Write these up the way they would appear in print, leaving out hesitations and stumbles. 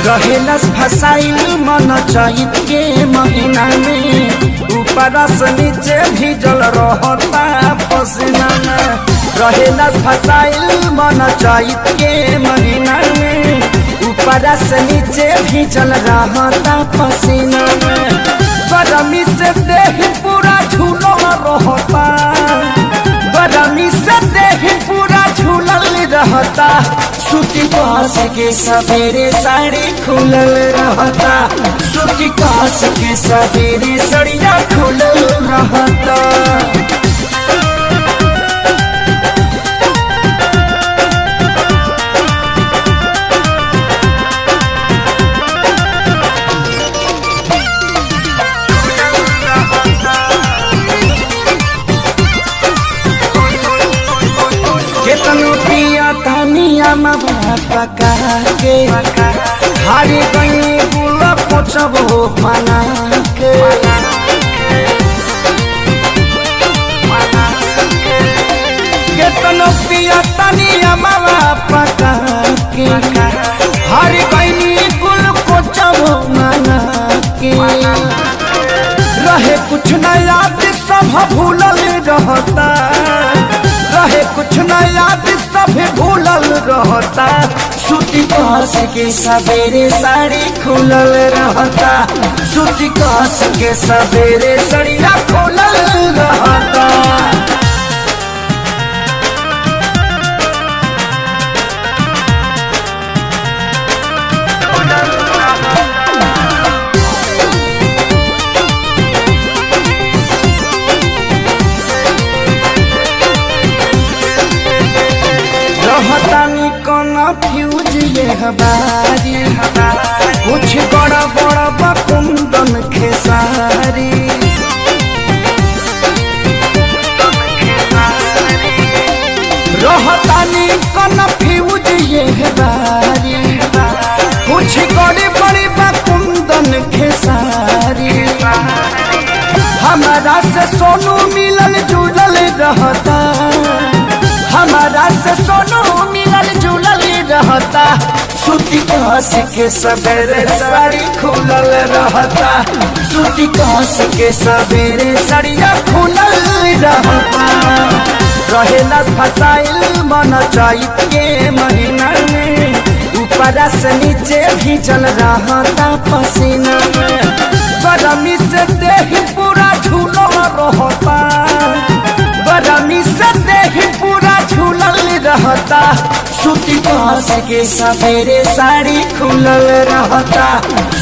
रहेलस फसाइल मन चैत के महीना में ऊपर से नीचे भीजल रहता पसीना में। रहेलस फसाइल मन चैत के महीना में ऊपर से नीचे भीजल रहता पसीना में। गरमी से देह पूरा झूलल रहता, गरमी से देह पूरा झूलल रहता। सूती कास के सवेरे साड़ी खुलल रहता, सूती कास के सवेरे सड़िया खुलल रहता। केतनो पिया तानिया पका के हारी गई गुल पोछबो बना के। केतनो पिया तानिया पका के हारी गई गुल पोछबो बना के। रहे कुछ न याद सब भूलल रहता, रहे कुछ न याद सब भूलल रहता। सूती कास के सवेरे साड़ी खुलल रहता, सूती कास के सवेरे सड़िया खुलल रहता। रहतानी कन्फ्यूज ये हमारी, कुछ बड़ा बड़ा बकुंदन खेसारी। रहतानी कन्फ्यूज ये हमारी, कुछ बड़ी बड़ी बकुंदन खेसारी। हमारा से सोनू मिलल जुलल रहता, हमारा से सोनू मिलल जुलल रहता। सूती कास के सवेरे साड़ी खुलल रहता, सूती कास के सवेरे सड़िया खुलल रहता। रहेला फसाइल मन चैत के महीना में ऊपर से नीचे भीजल रहता पसीना में। गरमी से देह पूरा झूलल रहता, गरमी से देह पूरा झूलल रहता। सूती कास के सवेरे साड़ी खुलल रहता,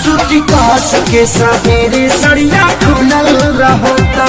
सूती कास के सवेरे सड़िया खुलल रहता।